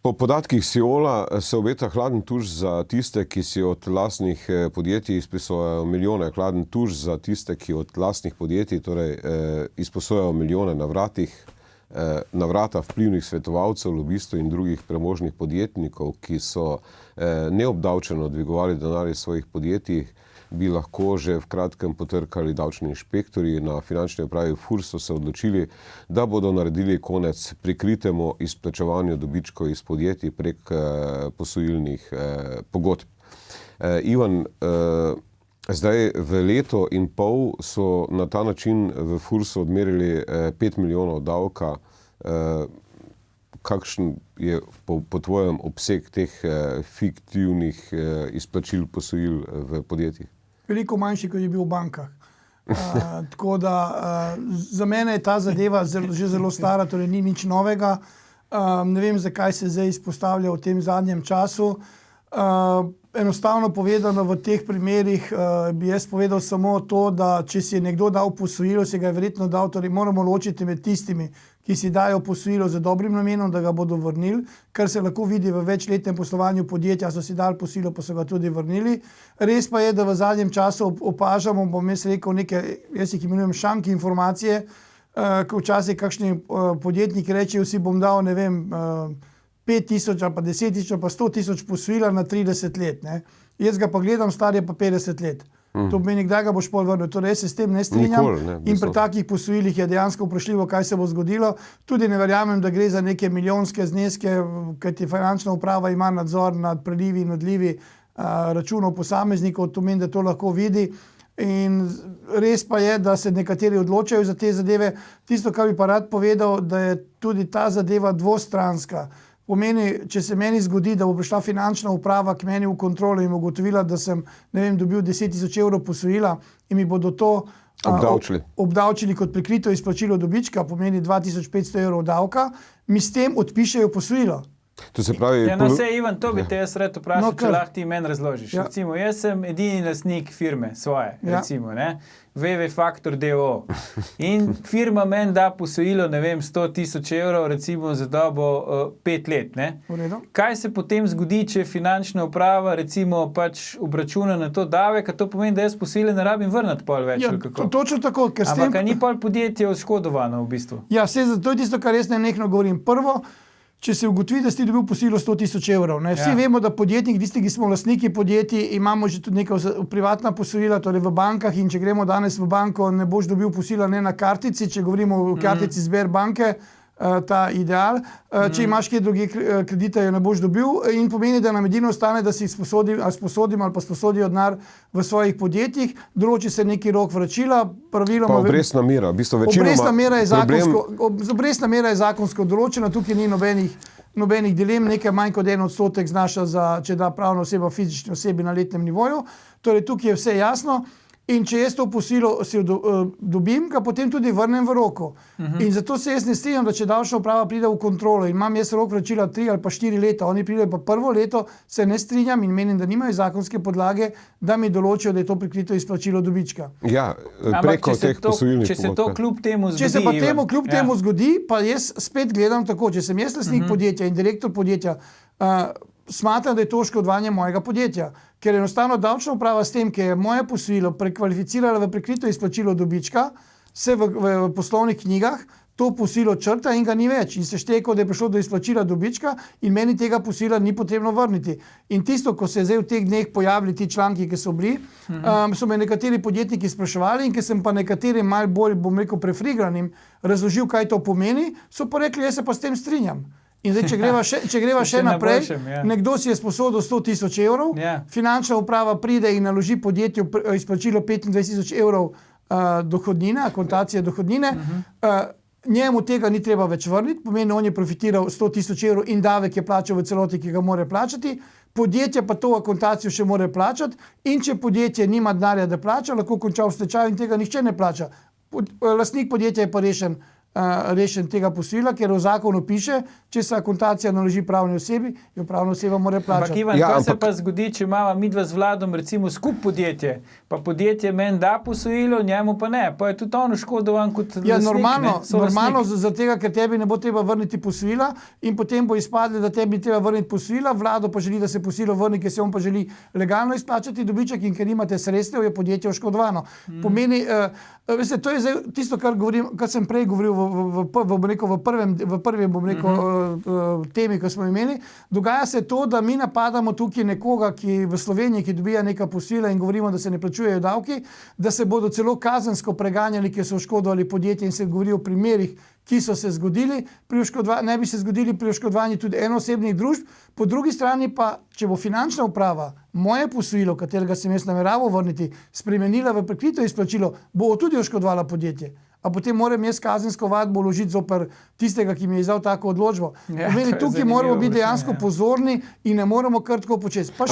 Po podatkih Siola se obeta hladen tuš za tiste, ki si od lastnih podjetij izposojajo milijone. Hladen tuš za tiste, ki od lastnih podjetij izposojajo milijone na vrata vplivnih svetovalcev, lobistov in drugih premožnih podjetnikov, ki so neobdavčeno dvigovali denar iz svojih podjetij, bi lahko že v kratkem potrkali davčni inšpektorji. Na finančni upravi FURS so se odločili, da bodo naredili konec prikritemu izplačevanju dobičkov iz podjetij prek posojilnih pogodb. Ivan, zdaj v leto in pol so na ta način v FURS-u odmerili 5 milijonov davka. Kakšen je po tvojem obseg teh fiktivnih izplačil posojil v podjetjih? Veliko manjši, kot je bil v bankah. Tako da za mene je ta zadeva že zelo stara, torej ni nič novega. Ne vem, zakaj se zdaj izpostavlja v tem zadnjem času. Enostavno povedano, v teh primerih bi jaz povedal samo to, da če si je nekdo dal posojilo, se ga je verjetno dal, torej moramo ločiti med tistimi, ki si dajo posojilo z dobrim namenom, da ga bodo vrnili, kar se lahko vidi v večletnem poslovanju podjetja, so si dali posojilo, pa so ga tudi vrnili. Res pa je, da v zadnjem času opažamo, bom jaz rekel, jaz jih imenujem šanki informacije, ko včasih kakšni podjetniki rečejo, si bom dal, ne vem, 5.000 ali pa 10.000 ali pa 100.000 posojila na 30 let. Ne. Jaz ga pa gledam, star je pa 50 let. To pomeni, kdaj ga boš pol vrnil. Torej, jaz se s tem ne strinjam. In pri takih posojilih je dejansko vprašljivo, kaj se bo zgodilo. Tudi ne verjamem, da gre za neke milijonske zneske, kajti finančna uprava ima nadzor nad prilivi in odlivi računov posameznikov, to meni, da to lahko vidi. In res pa je, da se nekateri odločajo za te zadeve. Tisto, kar bi pa rad povedal, da je tudi ta zadeva dvostranska. Pomeni, če se meni zgodi, da bo prišla finančna uprava k meni v kontrolo in ugotovila, da sem, ne vem, dobil 10.000 evrov posojila in mi bodo to obdavčili kot prikrito izplačilo dobička, pomeni 2.500 evrov davka, mi s tem odpišejo posojilo. To se pravi... Ja, no, Ivan, to bi te jaz rad vprašal, če lahko ti meni razložiš. Ja. Recimo, jaz sem edini lastnik firme svoje, recimo, ne? VV Faktor d.o.o. In firma meni da posojilo, ne vem, 100.000 evrov, recimo za dobo 5 let, ne? Kaj se potem zgodi, če finančna uprava, recimo, pač obračuna na to davek, a to pomeni, da jaz posojile ne rabim vrniti pol več, ali kako? Točno tako, ker s tem... Ampak ni pol podjetje oškodovano v bistvu? Ja, to je tisto, kar jaz nenehno govorim. Prvo, če se ugotovi, da si dobil posojilo 100.000 evrov. Ne? Vsi vemo, da podjetnik, tisti, ki smo lastniki podjetij, imamo že tudi neka privatna posojila, torej v bankah, in če gremo danes v banko, ne boš dobil posojila ne na kartici, če govorimo o kartici Sberbanke, ta ideal. Če imaš kje druge kredite, jo ne boš dobil, in pomeni, da nam edino ostane, da si sposodim ali pa sposodijo denar v svojih podjetjih, določi se neki rok vračila, praviloma... Pa obrestna mera, v bistvu večinoma... Obrestna mera je zakonsko določena, tukaj ni nobenih dilem, nekaj manj kot 1% znaša, če da pravna oseba fizični osebi na letnem nivoju. Torej, tukaj je vse jasno. In če jaz to posojilo si dobim, ga potem tudi vrnem v roku. In zato se jaz ne strinjam, da če davčna uprava pride v kontrolo in imam jaz rok vračila 3 ali pa 4 leta, oni pridejo pa prvo leto, se ne strinjam in menim, da nimajo zakonske podlage, da mi določijo, da je to prikrito izplačilo dobička. Ja, preko teh posojilnih pogodb. Če se to kljub temu zgodi... Če se pa temu kljub temu zgodi, pa jaz spet gledam tako, če sem jaz lastnik podjetja in direktor podjetja, smatram, da je to oškodovanje mojega podjetja. Ker enostavno davčna uprava s tem, ki je moje posojilo prekvalificirala v prikrito izplačilo dobička, se v poslovnih knjigah to posojilo črta in ga ni več. In se šteje, da je prišlo do izplačila dobička in meni tega posojila ni potrebno vrniti. In tisto, ko se je zdaj v teh dneh pojavili ti članki, ki so bili, so me nekateri podjetniki spraševali in ker sem pa nekaterim malo bolj, bom rekel, prefrigranim razložil, kaj to pomeni, so pa rekli, jaz se pa s tem strinjam. In zdaj, če greva še naprej, nekdo si je sposodil 100.000 evrov, finančna uprava pride in naloži podjetju izplačilo 25.000 evrov dohodnine, akontacije dohodnine, njemu tega ni treba več vrniti, pomeni, on je profitiral 100.000 evrov in davek je plačal v celoti, ki ga mora plačati, podjetje pa to akontacijo še mora plačati in če podjetje nima denarja, da plača, lahko konča v stečaju in tega nihče ne plača. Lastnik podjetja je pa rešen rešen tega posojila, ker v zakonu piše, če se akontacija naloži pravni osebi, jo pravna oseba mora plačati. Ampak Ivan, kaj se pa zgodi, če imamo midva z Vladom recimo skup podjetje, pa podjetje meni da posojilo, njemu pa ne, pa je tudi on oškodovan kot lasnik. Ja, normalno zaradi tega, ker tebi ne bo treba vrniti posojila in potem bo izpadlo, da tebi treba vrniti posojila, Vlado pa želi, da se posojilo vrni, ker se on pa želi legalno izplačati dobiček in ker nimate sredstev, je podjetje oškodovano. Pomeni, veste, to je zdaj tisto, kar sem prej govoril v prvem temi, ko smo imeli. Dogaja se to, da mi napadamo tukaj nekoga, ki v Sloveniji, ki dobija neka posojila in govorimo, da se ne plačujejo davki, da se bodo celo kazensko preganjali, ki so oškodovali podjetje in se govori o primerih, ki so se zgodili, ne bi se zgodili pri oškodovanju tudi enoosebnih družb. Po drugi strani pa, če bo finančna uprava moje posojilo, katerega sem jaz nameraval vrniti, spremenila v prikrito izplačilo, bo tudi oškodovala podjetje. A potem moram jaz kazensko ovadbo vložiti zoper tistega, ki mi je izdal tako odločbo. Pomeni, tukaj moramo biti dejansko pozorni in ne moramo kar tako početi. Pa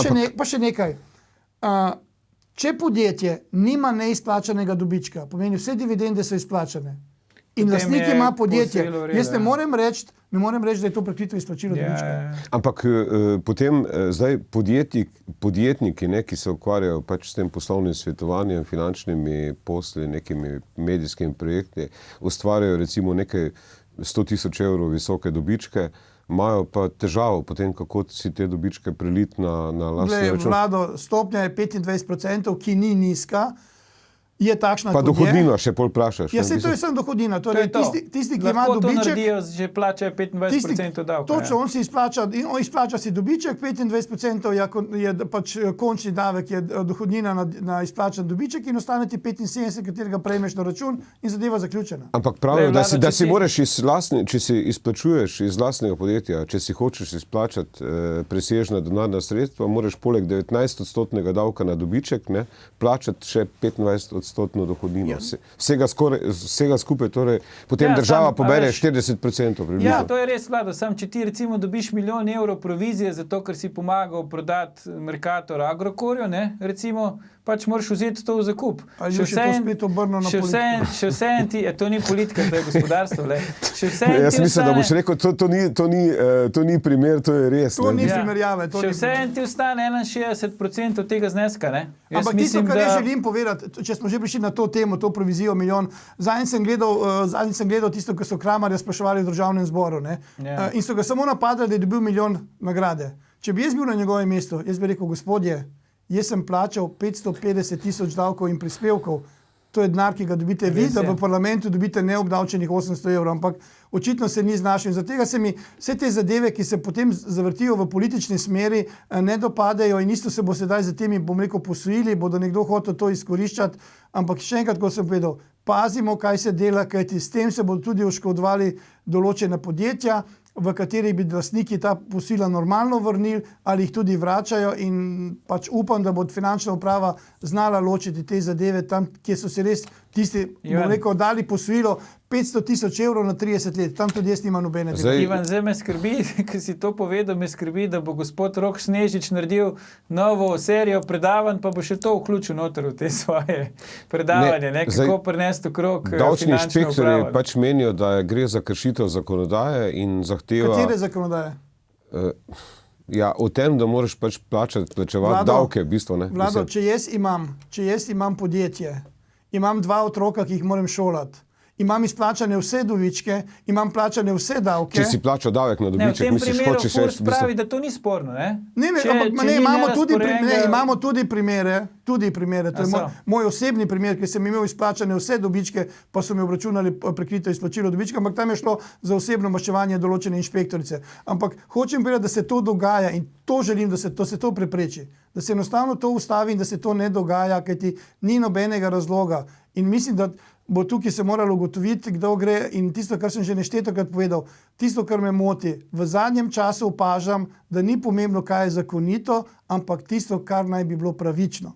še nekaj. Če podjetje nima neizplačanega dobička, pomeni vse dividende so izplačane in lastnik ima podjetje, jaz ne morem reči, da je to prikrito izplačilo dobička. Ampak potem zdaj podjetniki, ki se ukvarjajo pač s tem poslovnim svetovanjem, finančnimi posli, nekimi medijskimi projekti, ustvarjajo recimo nekaj 100,000 evrov visoke dobičke, imajo pa težavo potem, kako si te dobičke preliti na lastni račun. Vlado, stopnja je 25%, ki ni nizka. Je takšna, pa dohodnino še pol plačaš. Ja, to je samo dohodnina. Torej, tisti, ki ima dobiček, lahko to naredijo, že plačajo 25% davka. Točno, on izplača si dobiček, 25% je pač končni davek, je dohodnina na izplačan dobiček in ostane ti 75, katerega prejmeš na račun in zadeva zaključena. Ampak pravijo, da si moraš če si izplačuješ iz lastnega podjetja, če si hočeš izplačati presežna denarna sredstva, moraš poleg 19% davka na dobiček plačati še 25% dohodnino. Vsega skupaj, torej, potem država pobere 40% približno. Ja, to je res, Vlado, sam če ti recimo dobiš 1 milijon evrov provizije zato, ker si pomagal prodati Mercator Agrokorju, recimo, pač moraš vzeti to v zakup. Ali še to spet obrno na politiko? Še vse en ti, to ni politika, to je gospodarstvo. Jaz mislim, da boš rekel, to ni primer, to je res. To ni primerjave. Še vse en ti ostane 61% od tega zneska. Ampak tisto, kar jaz želim povedati, če smo že prišli na to temo, to provizijo milijon, zadnjič sem gledal tisto, ko so Kramarja spraševali v državnem zboru, in so ga samo napadali, da je dobil 1 milijon nagrade. Če bi jaz bil na njegovem mestu, jaz bi rekel, gospodje, jaz sem plačal 550,000 davkov in prispevkov. To je denar, ki ga dobite vi, da v parlamentu dobite neobdavčenih 800 evrov, ampak očitno se ni znašel. Zato se mi vse te zadeve, ki se potem zavrtijo v politični smeri, ne dopadajo in isto se bo sedaj za temi, bom rekel, posojili, bodo nekdo hotel to izkoriščati, ampak še enkrat, kot sem povedal, pazimo, kaj se dela, kajti s tem se bodo tudi oškodovali določena podjetja, v katerih bi lastniki ta posojila normalno vrnili ali jih tudi vračajo in pač upam, da bo finančna uprava znala ločiti te zadeve tam, kjer so se res tisti, bom rekel, dali posojilo 500,000 evrov na 30 let. Tam tudi jaz nimam nobene dela. Ivan, zdaj me skrbi, ker si to povedal, me skrbi, da bo gospod Rok Snežič naredil novo serijo predavanj, pa bo še to vključil noter v te svoje predavanje, kako prinesti okrog finančno upravo. Davčni inšpektorji pač menijo, da gre za kršitev zakonodaje in zahteva... Katere zakonodaje? Ja, o tem, da moraš pač plačevati davke, v bistvu, ne. Vlado, če jaz imam podjetje, imam 2 otroka, ki jih moram šolati, imam izplačane vse dobičke, imam plačane vse davke. Če si plačal davek na dobiček, misliš, hočeš reči... V tem primeru pravi, da to ni sporno, ne? Imamo tudi primere, to je moj osebni primer, ker sem imel izplačane vse dobičke, pa so mi obračunali prekrito izplačilo dobička, ampak tam je šlo za osebno maščevanje določene inšpektorice. Ampak hočem povedati, da se to dogaja in to želim, da se to prepreči. Da se enostavno to ustavi in da se to ne dogaja, kajti ni nobenega razloga. In mislim, da bo tukaj se moralo ugotoviti, kdo gre in tisto, kar sem že neštetokrat povedal, tisto, kar me moti, v zadnjem času opažam, da ni pomembno, kaj je zakonito, ampak tisto, kar naj bi bilo pravično.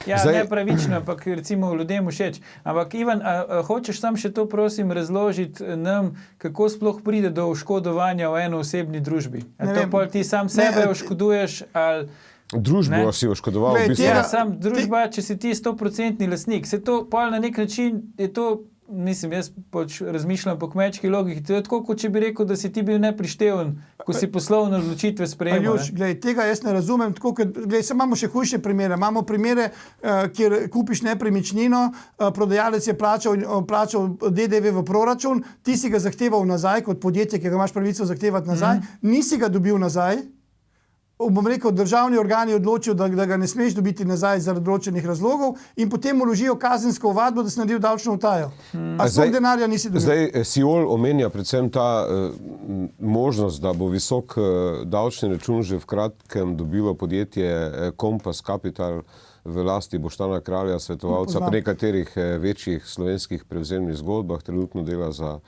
Ja, ne pravično, ampak recimo ljudem všeč. Ampak Ivan, hočeš sam še to, prosim, razložiti nam, kako sploh pride do oškodovanja v enoosebni družbi? To pol ti sam sebe oškoduješ ali... Družbo si oškodoval. Ja, sam družba, če si ti 100% lastnik, se to pol na nek način je to jaz razmišljam po kmečki logiki, to je tako, kot če bi rekel, da si ti bil neprišteven, ko si poslovne odločitve sprejemal. Tega jaz ne razumem, tako, imamo še hujše primere. Imamo primere, kjer kupiš nepremičnino, prodajalec je plačal DDV v proračun, ti si ga zahteval nazaj kot podjetje, ki ga imaš pravico zahtevati nazaj, nisi ga dobil nazaj. Bom rekel, državni organi odločijo, da ga ne smeš dobiti nazaj zaradi določenih razlogov in potem vložijo kazensko ovadbo, da si naredil davčno utajo. A sploh denarja nisi dobil. Zdaj Siol omenja predvsem ta možnost, da bo visok davčni račun že v kratkem dobilo podjetje Kompas Capital v lasti Boštjana Kralja, svetovalca pri nekaterih večjih slovenskih prevzemnih zgodbah, trenutno dela za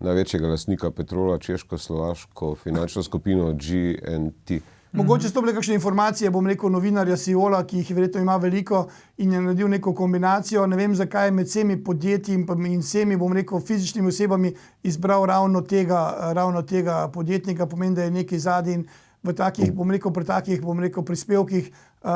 največjega lastnika Petrola, češko-slovaško finančno skupino GNT. Mogoče so bile kakšne informacije, bom rekel, novinarja Siola, ki jih verjetno ima veliko in je naredil neko kombinacijo. Ne vem, zakaj je med vsemi podjetji in vsemi, bom rekel, fizičnimi osebami izbral ravno tega podjetnika, pomeni, da je nekaj zadaj in v takih, pri takih prispevkih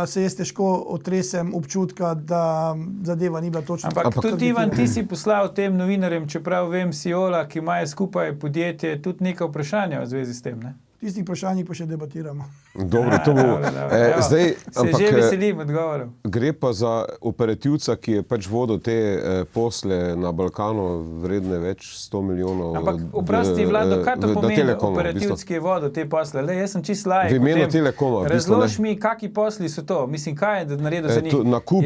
se jaz težko otresem občutka, da zadeva ni bila točno. Ampak tudi Ivan, ti si poslal tem novinarjem, čeprav vem Siola, ki imajo skupaj podjetje, tudi nekaj vprašanja v zvezi s tem, ne? Tistih vprašanjih pa še debatiramo. Dobro, to bo. Zdaj, ampak, se že veselim odgovorov. Gre pa za operativca, ki je pač vodil te posle na Balkanu vredne več 100 milijonov. Ampak oprosti, Vlado, kaj to pomeni operativc, ki je vodil te posle? Jaz sem čist lajk. V imenu Telekoma. Razlož mi, kakšni posli so to? Mislim, kaj je naredil za njih? Nakup.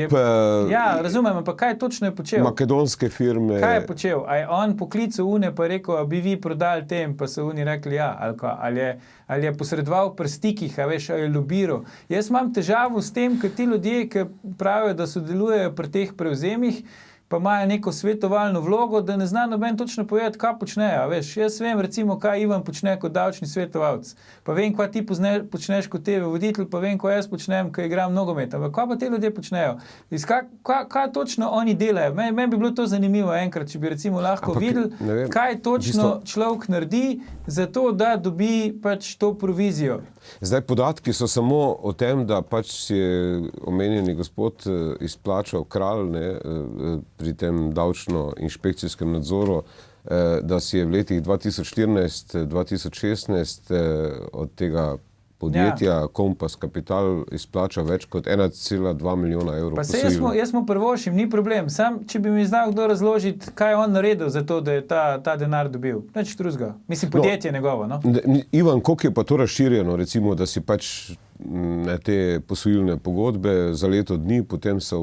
Ja, razumem, ampak kaj točno je počel? Makedonske firme. Kaj je počel? A je on poklical une pa rekel, a bi vi prodali tem, pa so oni rekli ja, ali je posredoval pri stikih, ali je lobiral. Jaz imam težavo s tem, ker ti ljudje, ki pravijo, da sodelujejo pri teh prevzemih, pa imajo neko svetovalno vlogo, da ne zna noben točno povedati, kaj počnejo. Jaz vem, recimo, kaj Ivan počne kot davčni svetovalec. Pa vem, kaj ti počneš kot TV voditelj, pa vem, kaj jaz počnem, ko igram nogomet. Ampak kaj pa te ljudje počnejo? Kaj točno oni delajo? Meni bi bilo to zanimivo enkrat, če bi recimo lahko videli, kaj točno človek naredi za to, da dobi pač to provizijo. Zdaj, podatki so samo o tem, da pač si je omenjeni gospod izplačal Kralj pri tem davčno-inšpekcijskem nadzoru, da si je v letih 2014-2016 od tega podjetja Kompas Capital izplačal več kot 1,2 milijona evrov posojil. Pa jaz mu prvošim, ni problem. Sam, če bi mi znal kdo razložiti, kaj je on naredil za to, da je ta denar dobil. Nič drugega. Mislim, podjetje njegovo, no? Ivan, koliko je pa to razširjeno, recimo, da si pač te posojilne pogodbe za leto dni, potem se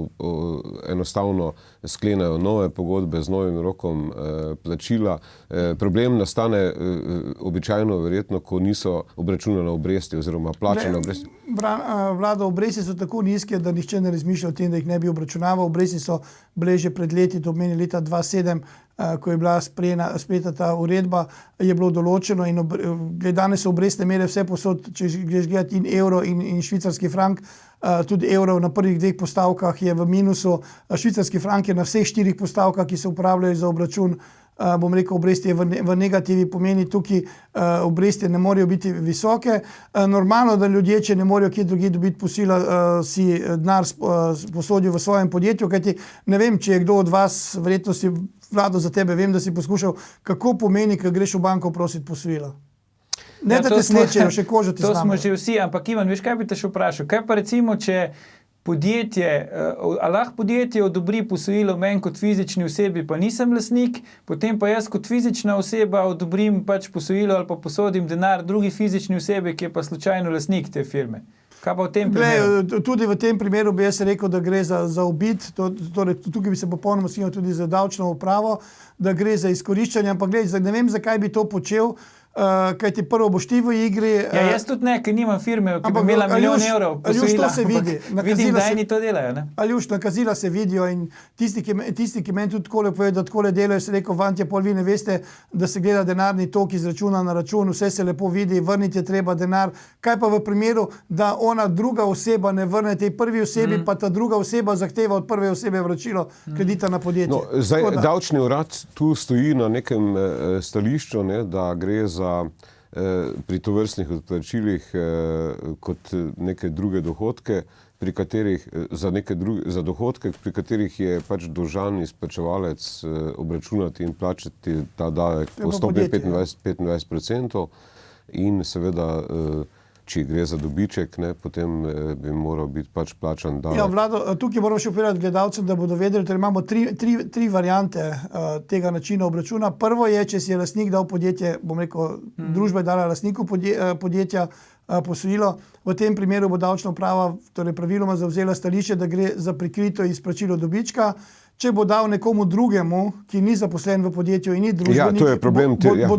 enostavno sklenajo nove pogodbe z novim rokom plačila. Problem nastane običajno verjetno, ko niso obračunane obresti oziroma plačane obresti. Vlada, obresti so tako nizke, da nihče ne razmišlja o tem, da jih ne bi obračunaval. Obresti so bile že pred leti, to pomeni leta 2007, ko je bila sprejeta ta uredba, je bilo določeno in danes so obrestne mere vse posod, če greš gledati in evro in švicarski frank, tudi evro na prvih dveh postavkah je v minusu, švicarski frank je na vseh 4 postavkah, ki se uporabljajo za obračun, bom rekel, obresti je v negativi, pomeni tukaj obresti ne morejo biti visoke. Normalno, da ljudje, če ne morejo kje drugje dobiti posojila, si denar posodijo v svojem podjetju, kajti ne vem, če je kdo od vas, verjetno si Vlado za tebe, vem, da si poskušal, kako pomeni, ko greš v banko prositi posojila. Ne, da te slečejo, še kožo ti znamo. To smo že vsi, ampak Ivan, veš, kaj bi te še vprašal? Kaj pa recimo, če lahko podjetje odobri posojilo meni kot fizični osebi, pa nisem lastnik, potem pa jaz kot fizična oseba odobrim pač posojilo ali pa posodim denar drugi fizični osebi, ki je pa slučajno lastnik te firme. Kaj pa v tem primeru? Tudi v tem primeru bi jaz rekel, da gre za ubit, torej tukaj bi se popolnoma strinjal tudi za davčno upravo, da gre za izkoriščanje, ampak ne vem, zakaj bi to počel, kajti prvo boš ti v igri. Ja, jaz tudi ne, ker nimam firme, ki bi imela milijon evrov posojila. To se vidi. Vidim, da eni to delajo, ne? Aljuš, nakazila se vidijo in tisti, ki meni tudi takole povedo, da takole delajo, se rekel, fantje, pol vi ne veste, da se gleda denarni tok iz računa na račun, vse se lepo vidi, vrniti je treba denar. Kaj pa v primeru, da ona druga oseba ne vrne tej prvi osebi, pa ta druga oseba zahteva od prve osebe vračilo kredita na podjetje? No, zdaj, davčni urad tu stoji na nekem stališču, da gre za pri tovrstnih odplačilih kot neke druge dohodke, pri katerih, za dohodke, pri katerih je pač dolžan izplačevalec obračunati in plačati ta davek po stopnji 25% in seveda, če gre za dobiček, potem bi moral biti pač plačan davek. Ja, Vlado, tukaj moramo še povedati gledalcem, da bodo vedeli, torej imamo tri variante tega načina obračuna. Prvo je, če si je lastnik dal podjetje, bom rekel, družba je dala lastniku podjetja posojilo. V tem primeru bo davčna uprava torej praviloma zavzela stališče, da gre za prikrito izplačilo dobička. Če bo dal nekomu drugemu, ki ni zaposlen v podjetju in ni družbenik, to je problem, bo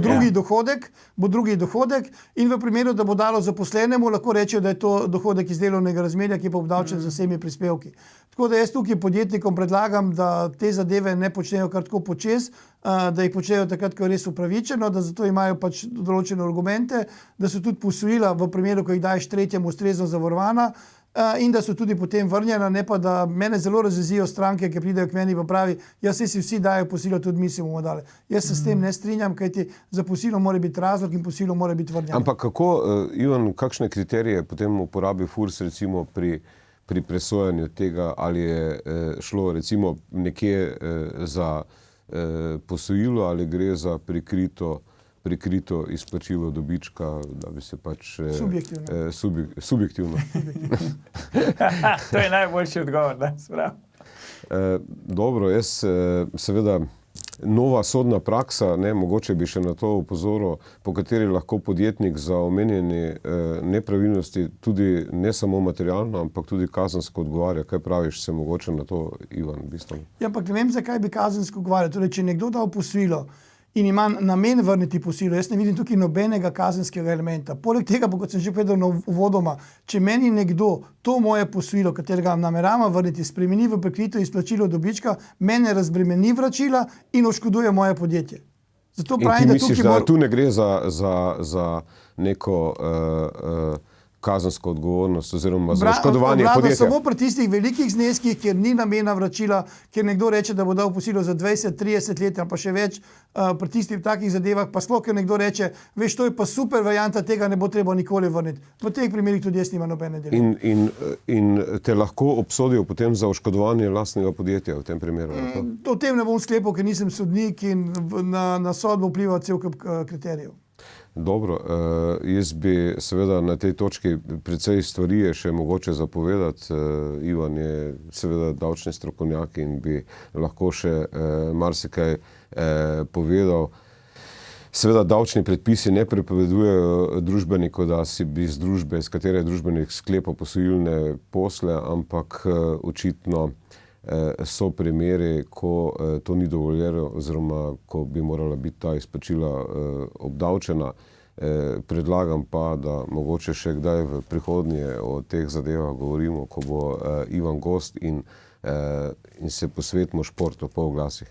drugi dohodek in v primeru, da bo dalo zaposlenemu, lahko rečejo, da je to dohodek iz delovnega razmerja, ki je pa obdavčen z vsemi prispevki. Tako da jaz tukaj podjetnikom predlagam, da te zadeve ne počnejo kar tako počez, da jih počnejo takrat, ko je res upravičeno, da zato imajo pač določene argumente, da so tudi posojila v primeru, ko jih daješ tretjemu ustrezno zavarovana, in da so tudi potem vrnjena, ne pa da mene zelo razjezijo stranke, ki pridejo k meni pa pravi, si vsi dajo posilo, tudi mi si bomo dali. Jaz se s tem ne strinjam, kajti za posilo mora biti razlog in posilo mora biti vrnjeno. Ampak kako, Ivan, kakšne kriterije potem uporabi FURS recimo pri presojanju tega, ali je šlo recimo nekje za posojilo ali gre za prikrito izplačilo dobička, da bi se pač... Subjektivno. To je najboljši odgovor, da se pravi. Dobro, jaz seveda nova sodna praksa, mogoče bi še na to opozoril, po kateri lahko podjetnik za omenjeni nepravilnosti tudi ne samo materialno, ampak tudi kazensko odgovarja. Kaj praviš se mogoče na to, Ivan, bistveno? Ja, ampak ne vem, zakaj bi kazensko odgovarjal. Torej, če nekdo dal posojilo in ima namen vrniti posojilo, jaz ne vidim tukaj nobenega kazenskega elementa. Poleg tega, kot sem že povedal uvodoma, če meni nekdo to moje posojilo, katerega namerava vrniti, spremeni v prikrito izplačilo dobička, mene razbremeni vračila in oškoduje moje podjetje. Zato pravim, da misliš, da tu ne gre za neko kazensko odgovornost oziroma za oškodovanje podjetja? Samo pri tistih velikih zneskih, kjer ni namena vračila, kjer nekdo reče, da bo dal posojilo za 20-30 let, pa še več, pri tistih takih zadevah, pa sploh, ker nekdo reče, veš, to je pa super varianta, tega ne bo treba nikoli vrniti. V teh primerih tudi jaz nima nobene dileme. In te lahko obsodijo potem za oškodovanje lastnega podjetja v tem primeru? O tem ne bom sklepal, ker nisem sodnik in na sodbo vpliva cel kup kriterijev. Dobro, jaz bi seveda na tej točki precej stvari je še mogoče zapovedati. Ivan je seveda davčni strokovnjak in bi lahko še marsikaj povedal. Seveda davčni predpisi ne prepovedujejo družbeniku, da si bi iz družbe, iz katere družbenik sklepa posojilne posle, ampak očitno so primeri, ko to ni dovoljeno oziroma ko bi morala biti ta izplačila obdavčena. Predlagam pa, da mogoče še kdaj v prihodnje o teh zadevah govorimo, ko bo Ivan gost in se posvetimo športu po oglasih.